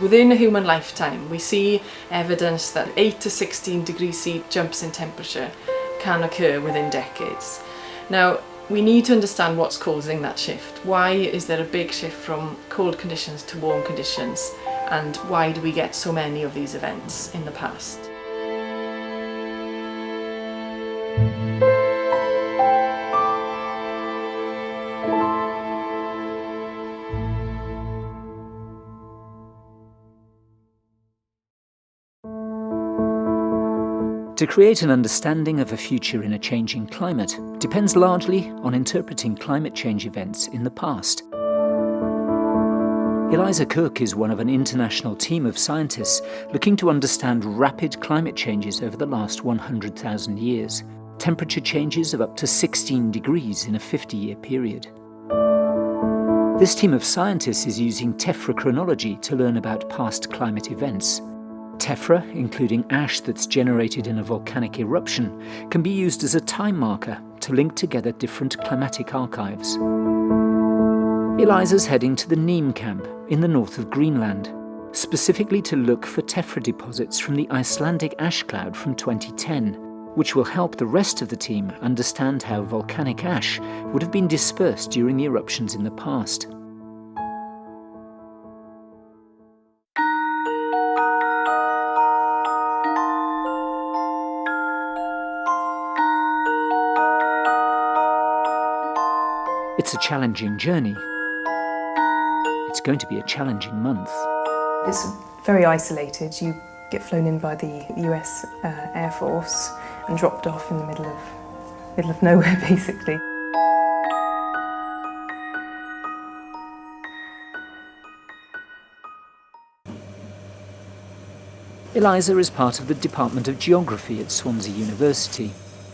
Within a human lifetime, we see evidence that 8 to 16 degree C jumps in temperature can occur within decades. Now, we need to understand what's causing that shift. Why is there a big shift from cold conditions to warm conditions? And why do we get so many of these events in the past? To create an understanding of a future in a changing climate depends largely on interpreting climate change events in the past. Eliza Cook is one of an international team of scientists looking to understand rapid climate changes over the last 100,000 years, temperature changes of up to 16 degrees in a 50-year period. This team of scientists is using tephra chronology to learn about past climate events. Tephra, including ash that's generated in a volcanic eruption, can be used as a time marker to link together different climatic archives. Eliza's heading to the Neem camp in the north of Greenland, specifically to look for tephra deposits from the Icelandic ash cloud from 2010, which will help the rest of the team understand how volcanic ash would have been dispersed during the eruptions in the past. It's a challenging journey. It's going to be a challenging month. It's very isolated. You get flown in by the US Air Force and dropped off in the middle of nowhere, basically. Eliza is part of the Department of Geography at Swansea University.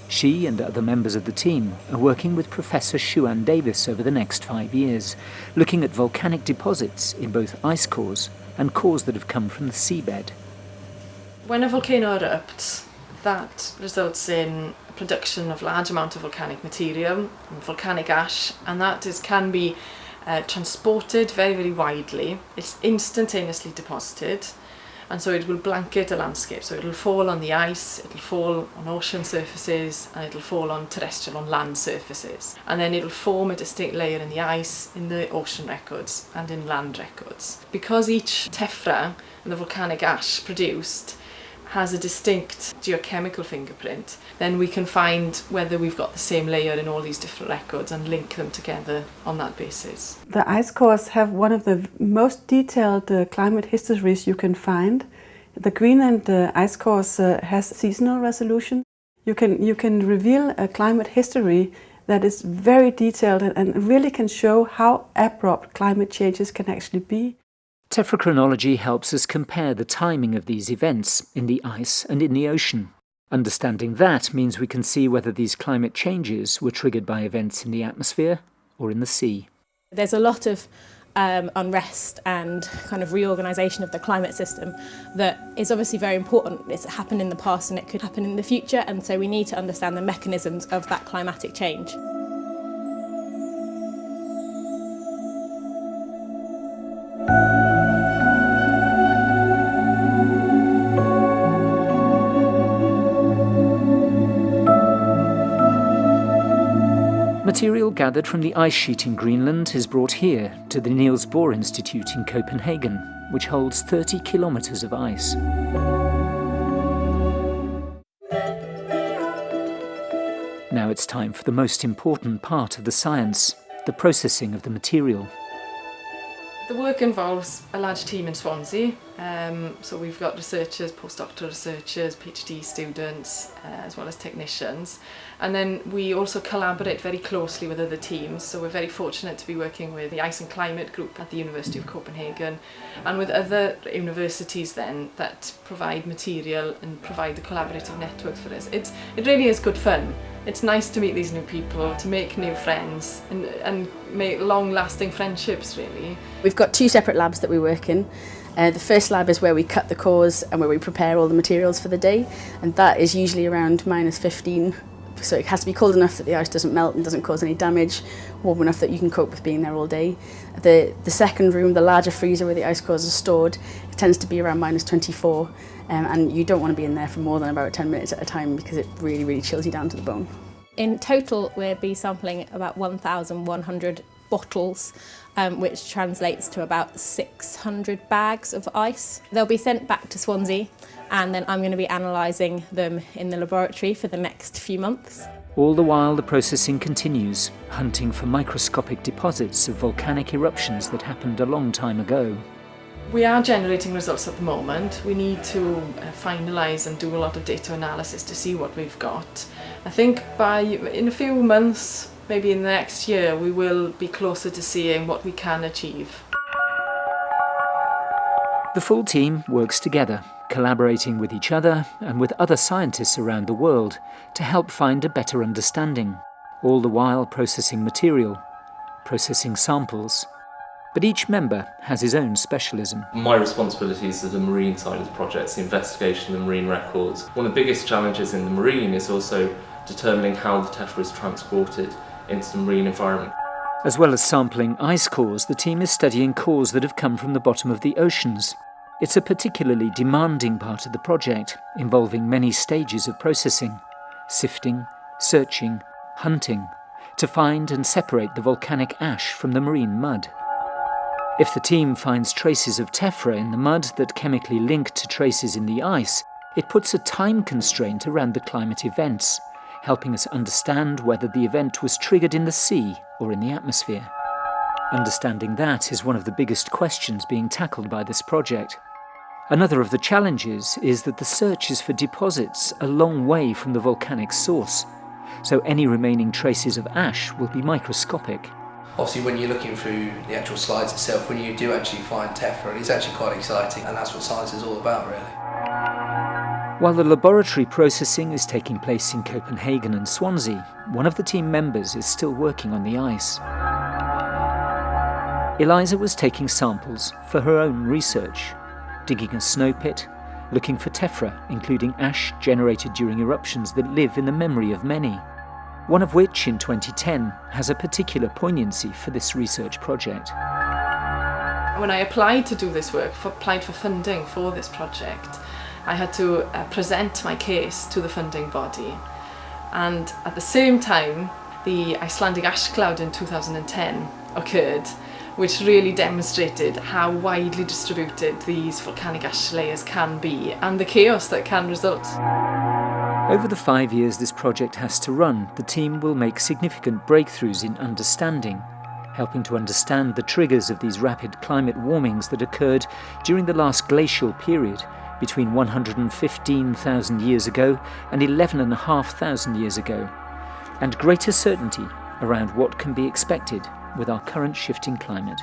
She and other members of the team are working with Professor Siwan Davies over the next 5 years, looking at volcanic deposits in both ice cores and cores that have come from the seabed. When a volcano erupts, that results in production of large amount of volcanic material, volcanic ash, and that can be transported very, very widely. It's instantaneously deposited, and so it will blanket a landscape. So it'll fall on the ice, it'll fall on ocean surfaces, and it'll fall on terrestrial, on land surfaces. And then it'll form a distinct layer in the ice, in the ocean records, and in land records. Because each tephra and the volcanic ash produced has a distinct geochemical fingerprint, then we can find whether we've got the same layer in all these different records and link them together on that basis. The ice cores have one of the most detailed climate histories you can find. The Greenland ice cores has seasonal resolution. You can reveal a climate history that is very detailed and really can show how abrupt climate changes can actually be. Tephra chronology helps us compare the timing of these events in the ice and in the ocean. Understanding that means we can see whether these climate changes were triggered by events in the atmosphere or in the sea. There's a lot of unrest and kind of reorganisation of the climate system that is obviously very important. It's happened in the past and it could happen in the future, and so we need to understand the mechanisms of that climatic change. Material gathered from the ice sheet in Greenland is brought here to the Niels Bohr Institute in Copenhagen, which holds 30 kilometres of ice. Now it's time for the most important part of the science, the processing of the material. The work involves a large team in Swansea, so we've got researchers, postdoctoral researchers, PhD students, as well as technicians. And then we also collaborate very closely with other teams, so we're very fortunate to be working with the Ice and Climate group at the University of Copenhagen and with other universities then that provide material and provide the collaborative networks for us. It really is good fun. It's nice to meet these new people, to make new friends and make long-lasting friendships, really. We've got 2 separate labs that we work in. The first lab is where we cut the cores and where we prepare all the materials for the day, and that is usually around -15 So it has to be cold enough that the ice doesn't melt and doesn't cause any damage, warm enough that you can cope with being there all day. The second room, the larger freezer where the ice cores are stored, it tends to be around -24, and you don't want to be in there for more than about 10 minutes at a time because it really, really chills you down to the bone. In total, we'll be sampling about 1,100 bottles, which translates to about 600 bags of ice. They'll be sent back to Swansea, and then I'm going to be analysing them in the laboratory for the next few months. All the while, the processing continues, hunting for microscopic deposits of volcanic eruptions that happened a long time ago. We are generating results at the moment. We need to finalise and do a lot of data analysis to see what we've got. I think in a few months, maybe in the next year, we will be closer to seeing what we can achieve. The full team works together, collaborating with each other and with other scientists around the world to help find a better understanding, all the while processing material, processing samples. But each member has his own specialism. My responsibilities are the marine side of the project, the investigation of the marine records. One of the biggest challenges in the marine is also determining how the tephra is transported into the marine environment. As well as sampling ice cores, the team is studying cores that have come from the bottom of the oceans. It's a particularly demanding part of the project, involving many stages of processing: sifting, searching, hunting, to find and separate the volcanic ash from the marine mud. If the team finds traces of tephra in the mud that chemically link to traces in the ice, it puts a time constraint around the climate events, helping us understand whether the event was triggered in the sea or in the atmosphere. Understanding that is one of the biggest questions being tackled by this project. Another of the challenges is that the search is for deposits a long way from the volcanic source, so any remaining traces of ash will be microscopic. Obviously, when you're looking through the actual slides itself, when you do actually find tephra, it's actually quite exciting, and that's what science is all about, really. While the laboratory processing is taking place in Copenhagen and Swansea, one of the team members is still working on the ice. Eliza was taking samples for her own research, digging a snow pit, looking for tephra, including ash generated during eruptions that live in the memory of many, one of which, in 2010, has a particular poignancy for this research project. When I applied to do this work, applied for funding for this project, I had to present my case to the funding body. And at the same time, the Icelandic ash cloud in 2010 occurred, which really demonstrated how widely distributed these volcanic ash layers can be and the chaos that can result. Over the 5 years this project has to run, the team will make significant breakthroughs in understanding, helping to understand the triggers of these rapid climate warmings that occurred during the last glacial period between 115,000 years ago and 11,500 years ago, and greater certainty around what can be expected with our current shifting climate.